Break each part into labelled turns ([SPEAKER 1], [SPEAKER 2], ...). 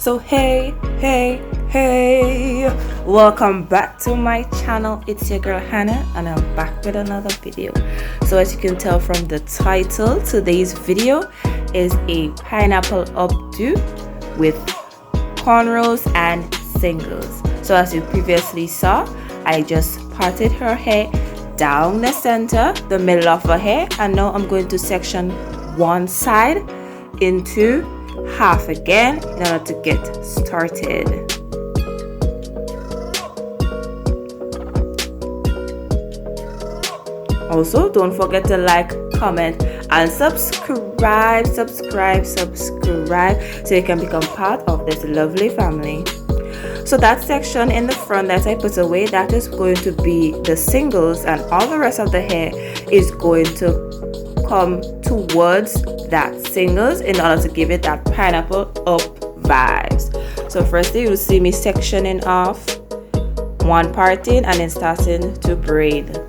[SPEAKER 1] So hey, welcome back to my channel. It's your girl Hannah and I'm back with another video. So as you can tell from the title, today's video is a pineapple updo with cornrows and singles. So as you previously saw, I just parted her hair down the center, the middle of her hair, and now I'm going to section one side into half again in order to get started. Also, don't forget to like, comment, and subscribe so you can become part of this lovely family. So that section in the front that I put away, that is going to be the singles, and all the rest of the hair is going to come towards that singles in order to give it that pineapple up vibes. So firstly, you'll see me sectioning off one parting and then starting to braid.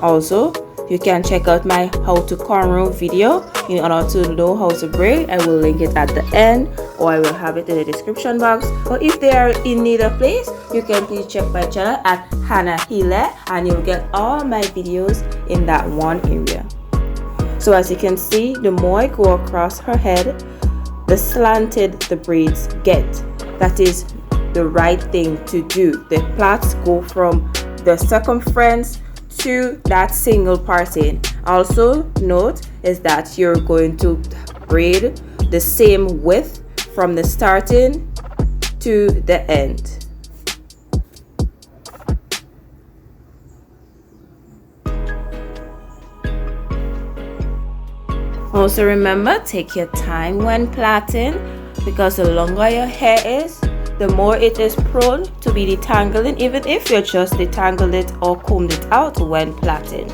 [SPEAKER 1] Also, you can check out my how to cornrow video in order to know how to braid. I will link it at the end, or I will have it in the description box. Or if they are in need of place, you can please check my channel at Hillaire and you'll get all my videos in that one area. So as you can see, the more I go across her head, the slanted the braids get. That is the right thing to do. The plaits go from the circumference to that single parting. Also note is that you're going to braid the same width from the starting to the end. Also remember, take your time when plaiting, because the longer your hair is, the more it is prone to be detangling, even if you just detangled it or combed it out when plaiting.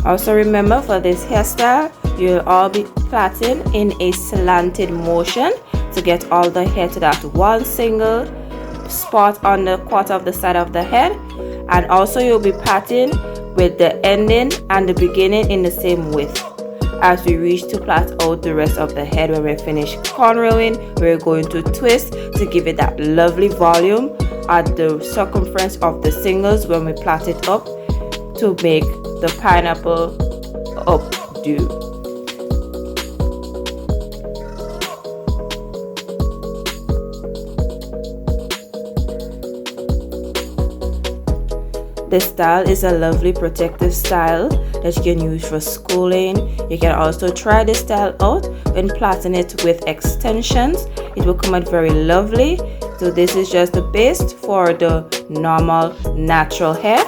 [SPEAKER 1] Also remember, for this hairstyle, you'll all be plaiting in a slanted motion to get all the hair to that one single spot on the quarter of the side of the head, and also you'll be plaiting with the ending and the beginning in the same width. As we reach to plait out the rest of the head, when we're finished cornrowing, we're going to twist to give it that lovely volume at the circumference of the singles when we plait it up to make the pineapple updo. This style is a lovely protective style that you can use for schooling. You can also try this style out when plaiting it with extensions. It will come out very lovely. So this is just the base for the normal natural hair.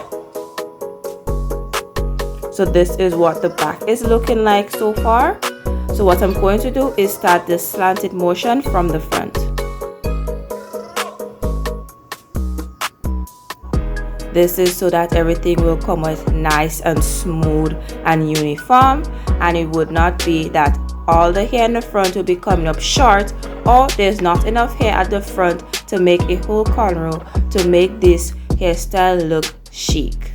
[SPEAKER 1] So this is what the back is looking like so far. So what I'm going to do is start this slanted motion from the front. This is so that everything will come out nice and smooth and uniform, and it would not be that all the hair in the front will be coming up short, or there's not enough hair at the front to make a whole cornrow to make this hairstyle look chic.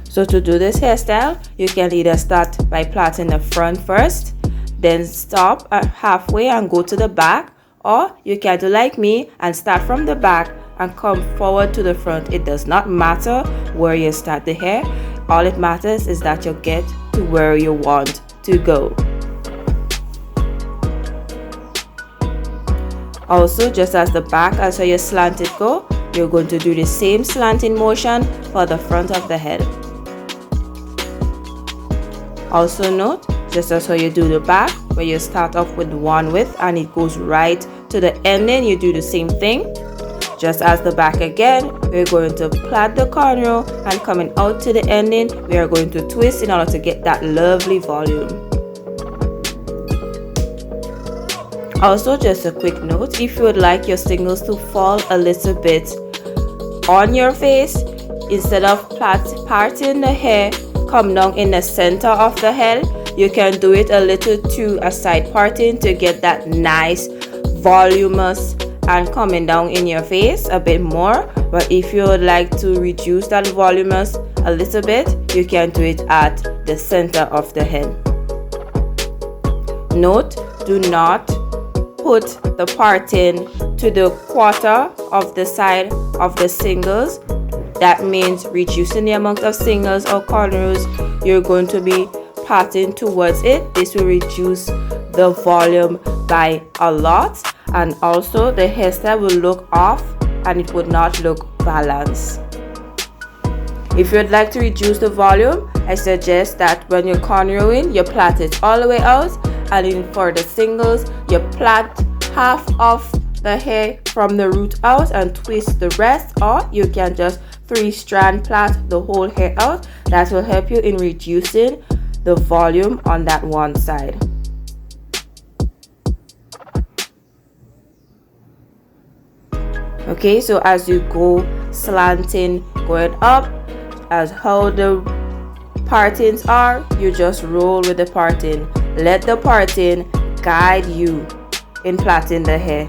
[SPEAKER 1] So to do this hairstyle, you can either start by plaiting the front first, then stop at halfway and go to the back, or you can do like me and start from the back and come forward to the front. It does not matter where you start the hair. All it matters is that you get to where you want to go. Also, just as the back, as how you slant it go, you're going to do the same slanting motion for the front of the head. Also note, just as how you do the back, where you start off with one width and it goes right to the ending, you do the same thing. Just as the back again, we're going to plait the cornrow, and coming out to the ending, we are going to twist in order to get that lovely volume. Also, just a quick note, if you would like your singles to fall a little bit on your face, instead of parting the hair come down in the center of the head, you can do it a little to a side parting to get that nice voluminous and coming down in your face a bit more. But if you would like to reduce that voluminous a little bit, you can do it at the center of the head. Note, do not put the parting to the quarter of the side of the singles. That means reducing the amount of singles or cornrows you're going to be parting towards it. This will reduce the volume by a lot, and also the hairstyle will look off and it would not look balanced. If you'd like to reduce the volume, I suggest that when you're cornrowing, you plait it all the way out, and for the singles, you plait half of the hair from the root out and twist the rest, or you can just 3-strand plait the whole hair out. That will help you in reducing the volume on that one side. Okay, so as you go slanting, going up, as how the partings are, you just roll with the parting. Let the parting guide you in plaiting the hair.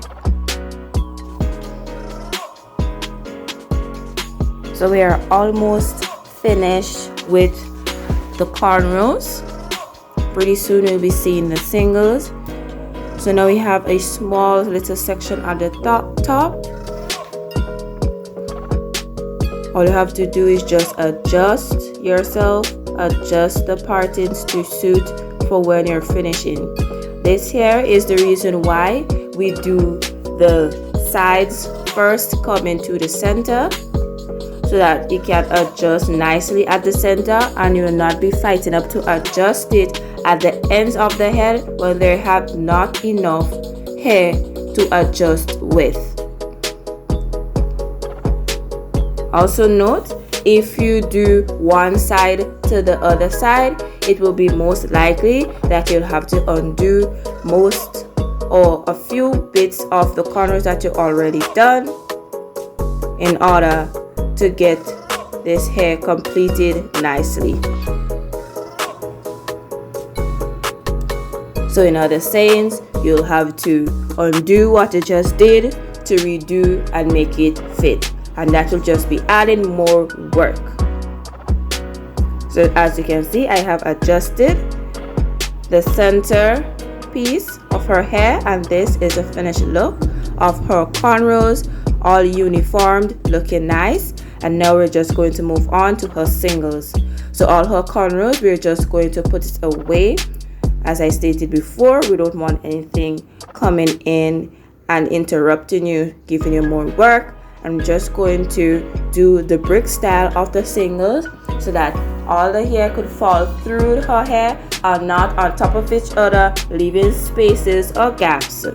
[SPEAKER 1] So we are almost finished with the cornrows. Pretty soon we'll be seeing the singles. So now we have a small little section at the top. All you have to do is just adjust yourself, adjust the partings to suit for when you're finishing. This here is the reason why we do the sides first coming to the center, so that it can adjust nicely at the center and you will not be fighting up to adjust it at the ends of the head when they have not enough hair to adjust with. Also note, if you do one side to the other side, it will be most likely that you'll have to undo most or a few bits of the corners that you already done in order to get this hair completed nicely. So in other sayings, you'll have to undo what you just did to redo and make it fit, and that will just be adding more work. So as you can see, I have adjusted the center piece of her hair, and this is a finished look of her cornrows, all uniformed, looking nice. And now we're just going to move on to her singles. So all her cornrows, we're just going to put it away. As I stated before, we don't want anything coming in and interrupting you, giving you more work. I'm just going to do the brick style of the singles so that all the hair could fall through her hair and not on top of each other, leaving spaces or gaps.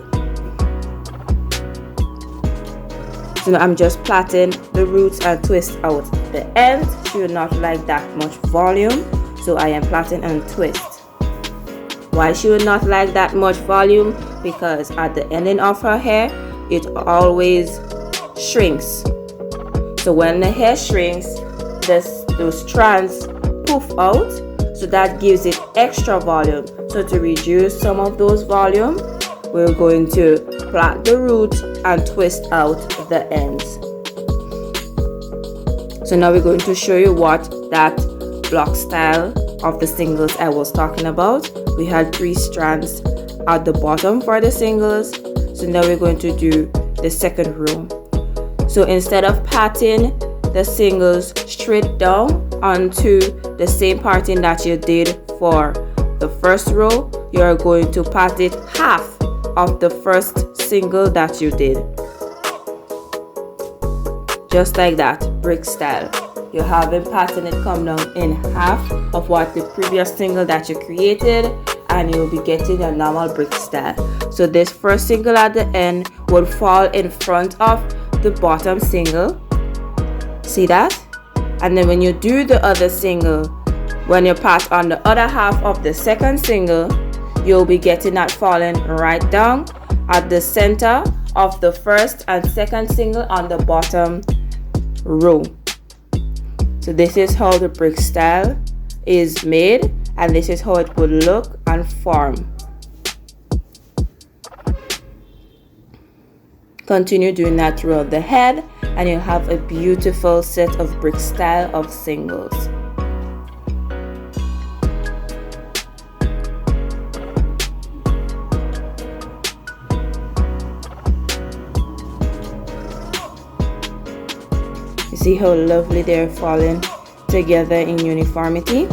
[SPEAKER 1] So now I'm just plaiting the roots and twist out the ends. She would not like that much volume, so I am plaiting and twist. Why she would not like that much volume? Because at the ending of her hair, it always shrinks. So when the hair shrinks, those strands poof out, so that gives it extra volume. So to reduce some of those volume, we're going to plait the root and twist out the ends. So now we're going to show you what that block style of the singles I was talking about. We had 3 strands at the bottom for the singles. So now we're going to do the second row. So instead of patting the singles straight down onto the same parting that you did for the first row, you are going to pat it half of the first single that you did. Just like that, brick style. You haven't patted it come down in half of what the previous single that you created, and you'll be getting a normal brick style. So this first single at the end would fall in front of the bottom single. See that? And then when you do the other single, when you pat on the other half of the second single, you'll be getting that falling right down at the center of the first and second single on the bottom row. So this is how the brick style is made, and this is how it would look and form. Continue doing that throughout the head, and you'll have a beautiful set of brick style of singles. You see how lovely they're falling together in uniformity.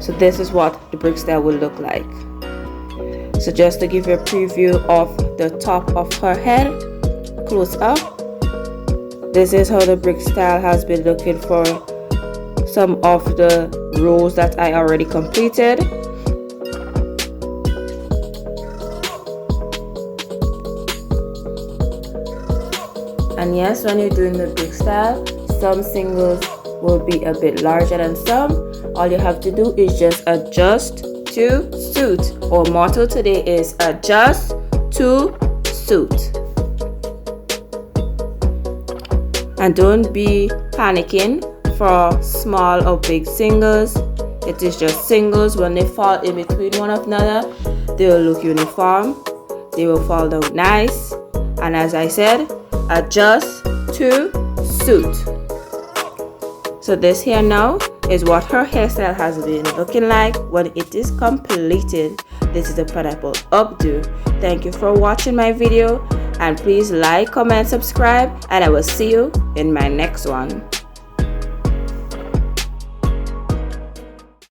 [SPEAKER 1] So this is what the brick style will look like. So just to give you a preview of the top of her head, close up, this is how the brick style has been looking for some of the rows that I already completed. And yes, when you're doing the brick style, some singles will be a bit larger than some. All you have to do is just adjust to suit. Our motto today is adjust to suit. And don't be panicking for small or big singles. It is just singles. When they fall in between one another, they will look uniform, they will fall down nice, and as I said, adjust to suit. So this here now is what her hairstyle has been looking like when it is completed. This is the pineapple updo. Thank you for watching my video, and please like, comment, subscribe, and I will see you in my next one.